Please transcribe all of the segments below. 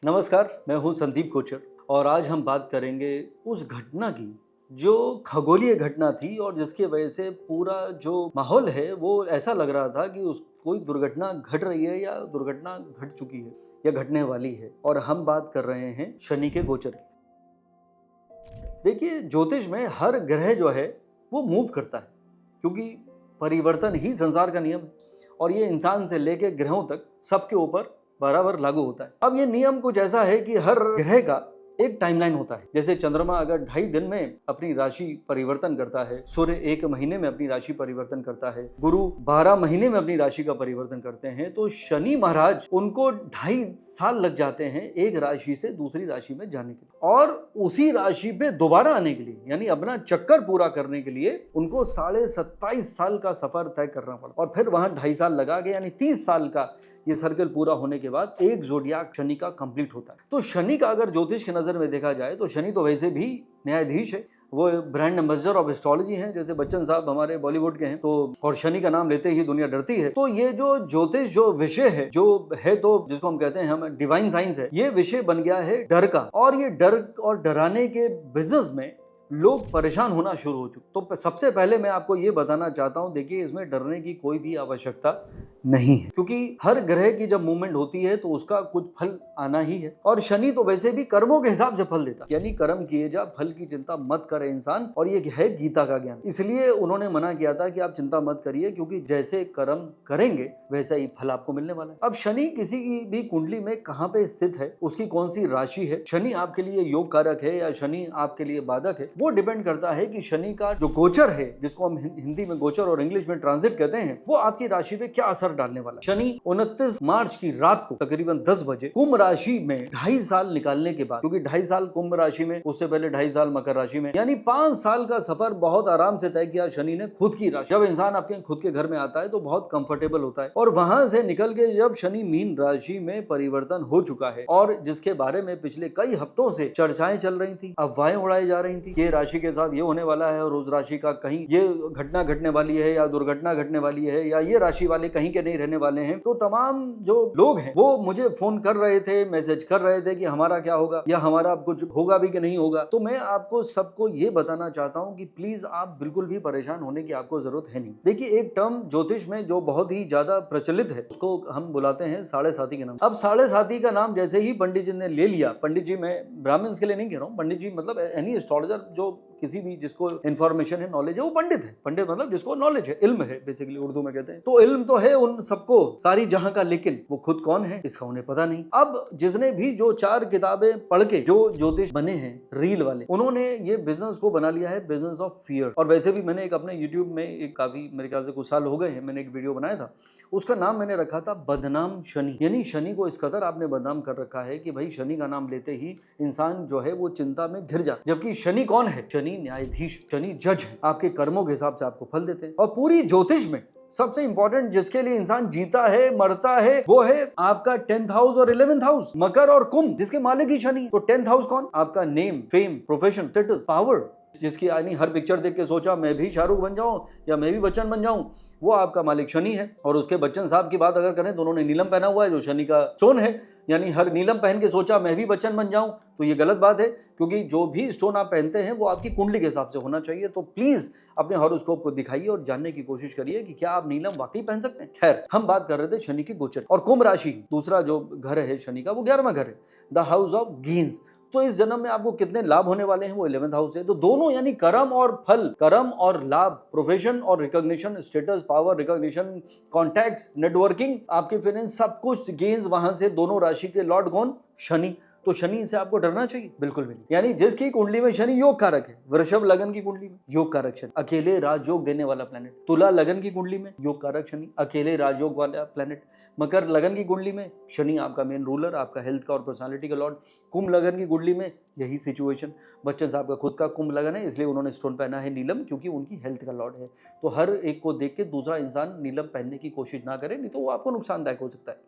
नमस्कार, मैं हूं संदीप कोचर और आज हम बात करेंगे उस घटना की जो खगोलीय घटना थी और जिसकी वजह से पूरा जो माहौल है वो ऐसा लग रहा था कि उस कोई दुर्घटना घट रही है या दुर्घटना घट चुकी है या घटने वाली है। और हम बात कर रहे हैं शनि के गोचर की। देखिए, ज्योतिष में हर ग्रह जो है वो मूव करता है, क्योंकि परिवर्तन ही संसार का नियम है और ये इंसान से लेके ग्रहों तक सबके ऊपर बराबर लागू होता है। अब ये नियम कुछ ऐसा है कि हर ग्रह का एक टाइमलाइन होता है। जैसे चंद्रमा अगर 2.5 दिन में अपनी राशि परिवर्तन करता है, सूर्य 1 महीने में अपनी राशि परिवर्तन करता है, गुरु 12 महीने में अपनी राशि का परिवर्तन करते हैं, तो शनि महाराज उनको 2.5 साल लग जाते हैं एक राशि से दूसरी राशि में जाने के लिए, और उसी राशि पे दोबारा आने के लिए यानी अपना चक्कर पूरा करने के लिए उनको 27.5 साल का सफर तय करना पड़ा और फिर वहां 2.5 साल लगा के यानी 30 साल का ये सर्कल पूरा होने के बाद एक जोडियाक शनि का कंप्लीट होता है। तो शनि का अगर ज्योतिष की नजर में देखा जाए तो शनि तो वैसे भी न्यायाधीश है, वो ब्रांड एम्बेसडर ऑफ एस्ट्रोलॉजी हैं, जैसे बच्चन साहब हमारे बॉलीवुड के हैं, तो और शनि का नाम लेते ही दुनिया डरती है। तो ये जो ज्योतिष जो विषय है जो है, तो जिसको हम कहते हैं हम डिवाइन साइंस है, ये विषय बन गया है डर का, और ये डर और डराने के बिजनेस में लोग परेशान होना शुरू हो चुके। तो सबसे पहले मैं आपको ये बताना चाहता हूं, देखिए इसमें डरने की कोई भी आवश्यकता नहीं है, क्योंकि हर ग्रह की जब मूवमेंट होती है तो उसका कुछ फल आना ही है। और शनि तो वैसे भी कर्मों के हिसाब से फल देता, यानी कर्म किए जा, फल की चिंता मत करे इंसान, और ये है गीता का ज्ञान। इसलिए उन्होंने मना किया था कि आप चिंता मत करिए, क्योंकि जैसे कर्म करेंगे वैसा ही फल आपको मिलने वाला है। अब शनि किसी की भी कुंडली में कहाँ पे स्थित है, उसकी कौन सी राशि है, शनि आपके लिए योग कारक है या शनि आपके लिए बाधक है, वो डिपेंड करता है कि शनि का जो गोचर है, जिसको हम हिंदी में गोचर और इंग्लिश में ट्रांजिट कहते हैं, वो आपकी राशि पे क्या असर डालने वाला है। शनि 29 मार्च की रात को तकरीबन 10 बजे कुंभ राशि में 2.5 साल निकालने के बाद, क्योंकि 2.5 साल कुंभ राशि में, उससे पहले 2.5 साल मकर राशि में, यानी 5 साल का सफर बहुत आराम से तय किया शनि ने खुद की राशि। जब इंसान आपके खुद के घर में आता है तो बहुत कंफर्टेबल होता है, और वहां से निकल के जब शनि मीन राशि में परिवर्तन हो चुका है, और जिसके बारे में पिछले कई हफ्तों से चर्चाएं चल रही थी, अफवाहें उड़ाई जा रही थी, ये राशि के साथ ये होने वाला है और उस राशि का कहीं ये घटना घटने वाली है या दुर्घटना घटने वाली है, या ये राशि वाले कहीं के नहीं रहने वाले हैं, तो तमाम जो लोग हैं वो मुझे फोन कर रहे थे, मैसेज कर रहे थे कि हमारा क्या होगा या हमारा कुछ होगा भी कि नहीं होगा। तो मैं आपको सबको ये बताना चाहता हूं कि प्लीज आप बिल्कुल भी परेशान होने की आपको जरूरत है नहीं। देखिए, एक टर्म ज्योतिष में जो बहुत ही ज्यादा प्रचलित है उसको हम बुलाते हैं साढ़े साथी के नाम। अब साढ़े साथी का नाम जैसे ही पंडित जी ने ले लिया, पंडित जी मैं ब्राह्मण्स के लिए नहीं कह रहा हूँ, पंडित जी मतलब एनी एस्ट्रोलॉजर जो किसी भी जिसको इन्फॉर्मेशन है, नॉलेज है, वो पंडित है। पंडित मतलब जिसको नॉलेज है, इल्म है, बेसिकली उर्दू में कहते हैं। तो इल्म तो है उन सबको सारी जहां का, लेकिन वो खुद कौन है इसका उन्हें पता नहीं। अब जिसने भी जो 4 किताबें पढ़ के जो ज्योतिष बने हैं रील वाले, उन्होंने ये बिजनेस को बना लिया है बिजनेस ऑफ फियर। और वैसे भी मैंने एक अपने यूट्यूब में एक काफी मेरे ख्याल से कुछ साल हो गए हैं, मैंने एक वीडियो बनाया था, उसका नाम मैंने रखा था बदनाम शनि। यानी शनि को इस कदर आपने बदनाम कर रखा है कि भाई शनि का नाम लेते ही इंसान जो है वो चिंता में घिर जाता। जबकि शनि कौन है? शनि न्यायाधीश, शनि जज है, आपके कर्मों के हिसाब से आपको फल देते हैं। और पूरी ज्योतिष में सबसे इंपॉर्टेंट जिसके लिए इंसान जीता है, मरता है, वो है आपका 10th हाउस और 11th हाउस, मकर और कुंभ, जिसके मालिक ही शनि। तो 10th हाउस कौन? आपका name, fame, profession, status, power, जिसकी यानी हर पिक्चर देख के सोचा मैं भी शाहरुख बन जाऊं या मैं भी बच्चन बन जाऊं, वो आपका मालिक शनि है। और उसके बच्चन साहब की बात अगर करें तो उन्होंने नीलम पहना हुआ है जो शनि का स्टोन है, यानी हर नीलम पहन के सोचा मैं भी बच्चन बन जाऊं, तो ये गलत बात है, क्योंकि जो भी स्टोन आप पहनते हैं वो आपकी कुंडली के हिसाब से होना चाहिए। तो प्लीज अपने हॉरोस्कोप को दिखाइए और जानने की कोशिश करिए कि क्या आप नीलम वाकई पहन सकते हैं। खैर, हम बात कर रहे थे शनि की गोचर। और कुंभ राशि दूसरा जो घर है शनि का, वो 11वां घर है, द हाउस ऑफ गेन्स। तो इस जन्म में आपको कितने लाभ होने वाले हैं वो 11th हाउस है। तो दोनों यानी कर्म और फल, कर्म और लाभ, प्रोफेशन और recognition, status, power, recognition, contacts, networking, आपके फाइनेंस, सब कुछ गेन्स वहां से। दोनों राशि के लॉर्ड कौन? शनि। तो शनि से आपको डरना चाहिए? बिल्कुल भी नहीं। यानी जिसकी कुंडली में शनि योग कारक है, वृषभ लगन की कुंडली में योग कारक शनि, अकेले राजयोग देने वाला प्लेनेट। तुला लगन की कुंडली में योग कारक शनि, अकेले राजयोग वाला प्लेनेट। मकर लगन की कुंडली में शनि आपका मेन रूलर, आपका हेल्थ का और पर्सनालिटी का लॉर्ड। कुंभ लगन की कुंडली में यही सिचुएशन। बच्चन साहब का खुद का कुंभ लगन है, इसलिए उन्होंने स्टोन पहना है नीलम, क्योंकि उनकी हेल्थ का लॉर्ड है। तो हर एक को देख के दूसरा इंसान नीलम पहनने की कोशिश ना करे, नहीं तो वो आपको नुकसानदायक हो सकता है।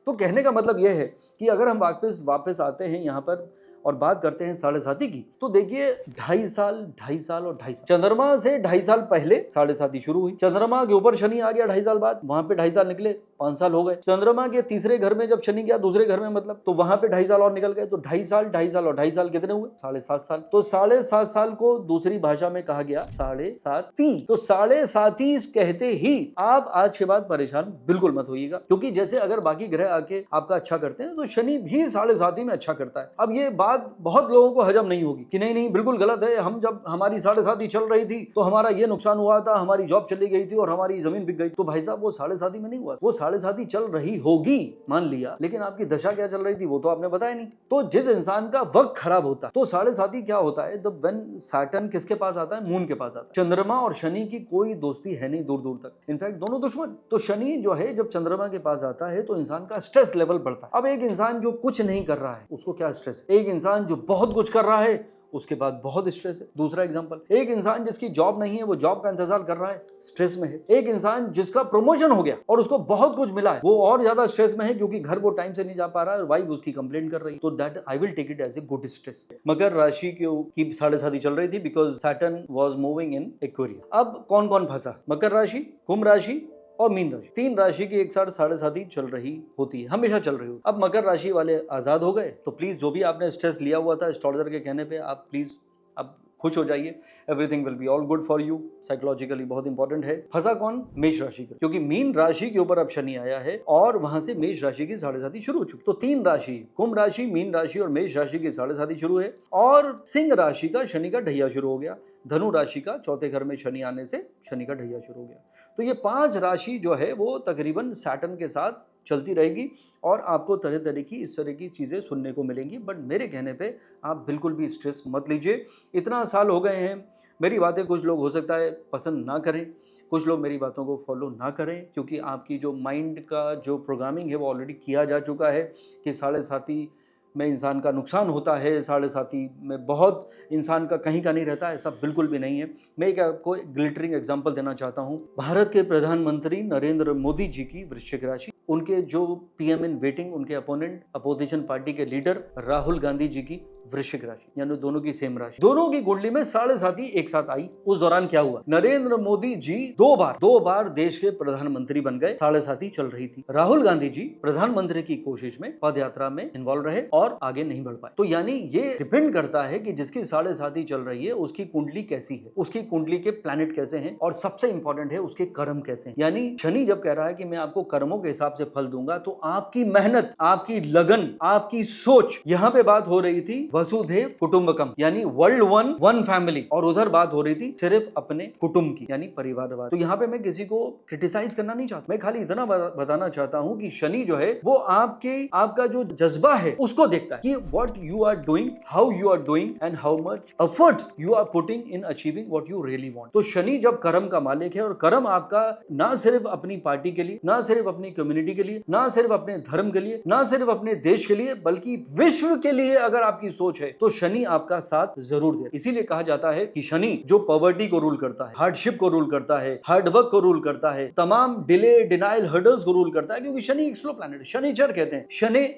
तो कहने का मतलब यह है कि अगर हम वापस आते हैं यहाँ पर और बात करते हैं साढ़े साथी की, तो देखिए 2.5 साल और 2.5 साल। चंद्रमा से 2.5 साल पहले साढ़े साथी शुरू हुई, चंद्रमा के ऊपर शनि आ गया 2.5 साल बाद, वहां पे 2.5 साल निकले, 5 साल हो गए। चंद्रमा के तीसरे घर में जब शनि गया, दूसरे घर में मतलब, तो वहां पे 2.5 साल और निकल गए, तो 2.5 साल और 2.5 साल कितने हुए? 7.5 साल। तो 7.5 साल को दूसरी भाषा में कहा गया 7.5 तो 7.5 कहते ही आप आज के बाद परेशान बिल्कुल मत होइएगा, क्योंकि जैसे अगर बाकी ग्रह आके आपका अच्छा करते हैं तो शनि भी 7.5 में अच्छा करता है। अब ये बात बहुत लोगों को हजम नहीं होगी कि नहीं बिल्कुल गलत है, हम जब हमारी 7.5 चल रही थी तो हमारा ये नुकसान हुआ था, हमारी जॉब चली गई थी और हमारी जमीन बिक गई। तो भाई साहब वो 7.5 में नहीं हुआ, वो 7.5 चल रही होगी मान लिया, लेकिन आपकी दशा क्या चल रही थी वो तो आपने बताया नहीं। तो जिस इंसान का वक्त खराब होता है, तो 7.5 क्या होता है, जब व्हेन सैटर्न किसके पास आता है? मून के पास आता है। चंद्रमा और शनि की कोई दोस्ती है नहीं दूर दूर तक, इनफैक्ट दोनों दुश्मन। तो शनि जो है जब चंद्रमा के पास आता है तो इंसान का स्ट्रेस लेवल बढ़ता है। अब एक इंसान जो कुछ नहीं कर रहा है उसको क्या स्ट्रेस है? एक इंसान जो बहुत कुछ कर रहा है उसके बाद बहुत स्ट्रेस है। दूसरा एग्जांपल, एक इंसान जिसकी जॉब नहीं है, वो जॉब का इंतजार कर रहा है, स्ट्रेस में है। एक इंसान जिसका प्रमोशन हो गया और उसको बहुत कुछ मिला है, वो और ज्यादा स्ट्रेस में है क्योंकि घर वो टाइम से नहीं जा पा रहा है और वाइफ उसकी कंप्लेन कर रही है। तो that I will take it as a good stress. मकर राशि की 7.5 चल रही थी because Saturn was moving in Aquarius. अब कौन कौन फंसा? मकर राशि, कुंभ राशि और मीन राशि। 3 राशि की एक साथ 7.5 चल रही होती है, हमेशा चल रही होती है। अब मकर राशि वाले आजाद हो गए, तो प्लीज जो भी आपने स्ट्रेस लिया हुआ था एस्ट्रोलॉजर के कहने पे, आप प्लीज अब खुश हो जाइए। Everything will be all good for you. Psychologically बहुत इंपॉर्टेंट है। फंसा कौन? मेष राशि का, क्योंकि मीन राशि के ऊपर अब शनि आया है और वहां से मेष राशि की 7.5 शुरू हो चुकी। तो 3 राशि, कुंभ राशि, मीन राशि और मेष राशि की 7.5 शुरू है और सिंह राशि का शनि का ढैया शुरू हो गया। धनु राशि का चौथे घर में शनि आने से शनि का ढैया शुरू हो गया। तो ये 5 राशि जो है वो तकरीबन सैटर्न के साथ चलती रहेगी और आपको तरह तरह की इस तरह की चीज़ें सुनने को मिलेंगी। बट मेरे कहने पे आप बिल्कुल भी स्ट्रेस मत लीजिए। इतना साल हो गए हैं, मेरी बातें कुछ लोग हो सकता है पसंद ना करें, कुछ लोग मेरी बातों को फॉलो ना करें, क्योंकि आपकी जो माइंड का जो प्रोग्रामिंग है वो ऑलरेडी किया जा चुका है कि 7.5 में इंसान का नुकसान होता है, 7.5 में बहुत इंसान का कहीं का नहीं रहता है। ऐसा बिल्कुल भी नहीं है। मैं एक आपको ग्लिटरिंग एग्जांपल देना चाहता हूँ। भारत के प्रधानमंत्री नरेंद्र मोदी जी की वृश्चिक राशि, उनके जो पीएम इन वेटिंग, उनके अपोनेंट अपोजिशन पार्टी के लीडर राहुल गांधी जी की वृश्चिक राशि, यानी दोनों की सेम राशि, दोनों की कुंडली में 7.5 एक साथ आई। उस दौरान क्या हुआ? नरेंद्र मोदी जी दो बार देश के प्रधानमंत्री बन गए। 7.5 चल रही थी। राहुल गांधी जी प्रधानमंत्री की कोशिश में पद यात्रा में इन्वॉल्व रहे और आगे नहीं बढ़ पाए। तो यानी ये डिपेंड करता है कि जिसकी 7.5 चल रही है उसकी कुंडली कैसी है, उसकी कुंडली के प्लैनेट कैसे हैं और सबसे इंपॉर्टेंट है उसके कर्म कैसे हैं। यानी शनि जब कह रहा है कि मैं आपको कर्मों के हिसाब से फल दूंगा, तो आपकी मेहनत, आपकी लगन, आपकी सोच, यहां पे बात हो रही थी वसुधैव कुटुंबकम, यानी वर्ल्ड वन फैमिली, और उधर बात हो रही थी सिर्फ अपने कुटुंब की, यानी परिवारवाद। तो यहाँ पे मैं किसी को क्रिटिसाइज करना नहीं चाहता, मैं खाली इतना बताना चाहता हूँ कि शनि जो है वो आपका जो जज्बा है उसको देखता है कि what you are doing, how you are doing and how much efforts you are putting in achieving what you really want. तो शनि जब कर्म का मालिक है और कर्म आपका ना सिर्फ अपनी पार्टी के लिए, ना सिर्फ अपनी कम्युनिटी के लिए, ना सिर्फ अपने धर्म के लिए, ना सिर्फ अपने देश के लिए, बल्कि विश्व के लिए अगर आपकी सोच है तो शनि आपका साथ जरूर दे। इसीलिए कहा जाता है कि शनि जो पॉवर्टी को रूल करता है, हार्डशिप को रूल करता है, हार्डवर्क को रूल करता है, तमाम डिले, डिनाइल, हर्डल्स को रूल करता है, क्योंकि शनि एक स्लो प्लैनेट है। शनिचर कहते हैं,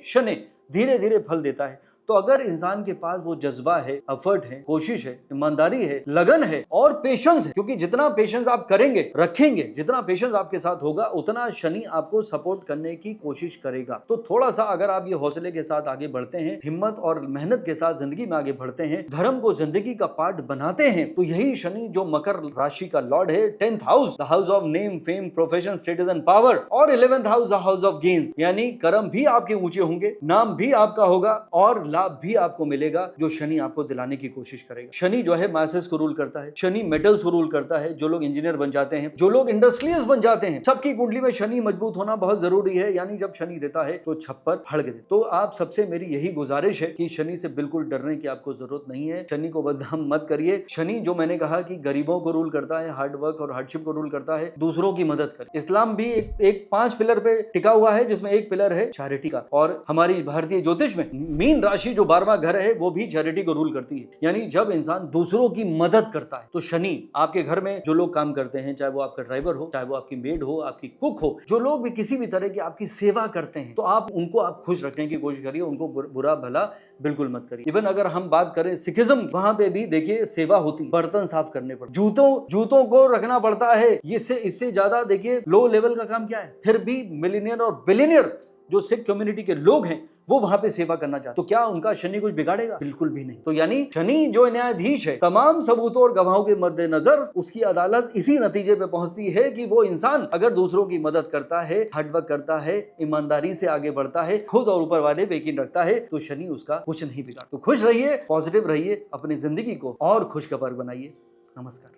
शनि धीरे धीरे फल देता है। तो अगर इंसान के पास वो जज्बा है, एफर्ट है, कोशिश है, ईमानदारी है, लगन है और पेशेंस है, क्योंकि जितना पेशेंस आप करेंगे, रखेंगे, जितना पेशेंस आपके साथ होगा, उतना शनि आपको सपोर्ट करने की कोशिश करेगा। तो थोड़ा सा अगर आप ये हौसले के साथ आगे बढ़ते हैं, हिम्मत और मेहनत के साथ जिंदगी में आगे बढ़ते हैं, धर्म को जिंदगी का पार्ट बनाते हैं, तो यही शनि जो मकर राशि का लॉर्ड है, 10th house, the house of name, fame, profession, status and power, और 11th house, the house of gain, यानी कर्म भी आपके ऊंचे होंगे, नाम भी आपका होगा और लाभ भी आपको मिलेगा जो शनि आपको दिलाने की कोशिश करेगा। शनि जो है मैसेज को रूल करता है, शनि मेटल्स को रूल करता है। जो लोग इंजीनियर बन जाते हैं, जो लोग इंडस्ट्रियलिस्ट बन जाते हैं, सबकी कुंडली में शनि मजबूत होना बहुत जरूरी है। यानी जब शनि देता है तो छप्पर फड़क दे। तो आप सबसे मेरी यही गुजारिश है कि शनि से बिल्कुल डरने की आपको जरूरत नहीं है। शनि को बदनाम मत करिए। शनि जो मैंने कहा कि गरीबों को रूल करता है, हार्डवर्क और हार्डशिप को रूल करता है, दूसरों की मदद करे। इस्लाम भी एक 5 पिलर पे टिका हुआ है, जिसमें एक पिलर है चैरिटी का। और हमारी भारतीय ज्योतिष में मीन राशि राशि जो 12वां घर है वो भी चैरिटी को रूल करती है, यानी जब इंसान दूसरों की मदद करता है। तो शनि आपके घर में जो लोग काम करते हैं, चाहे वो आपका ड्राइवर हो, चाहे वो आपकी मेड हो, आपकी कुक हो, जो लोग भी किसी भी तरह की आपकी सेवा करते हैं, तो आप उनको आप खुश रखने की कोशिश करिए, उनको बुरा भला बिल्कुल मत करिए। इवन अगर हम बात करें सिखिज्म, वहां पे भी देखिए सेवा होती है, बर्तन साफ करने पर, जूतों को रखना पड़ता है। इससे ज्यादा देखिए लो लेवल का काम क्या है। फिर भी मिलियनियर और बिलियनियर जो सिख कम्युनिटी के लोग हैं वो वहां पे सेवा करना चाहते, तो क्या उनका शनि कुछ बिगाड़ेगा? बिल्कुल भी नहीं। तो यानी शनि जो न्यायाधीश है, तमाम सबूतों और गवाहों के मद्देनजर उसकी अदालत इसी नतीजे पे पहुंचती है कि वो इंसान अगर दूसरों की मदद करता है, हार्डवर्क करता है, ईमानदारी से आगे बढ़ता है, खुद और ऊपर वाले पे यकीन रखता है, तो शनि उसका कुछ नहीं बिगाड़। तो खुश रहिए, पॉजिटिव रहिए, अपनी जिंदगी को और खुशगवार बनाइए। नमस्कार।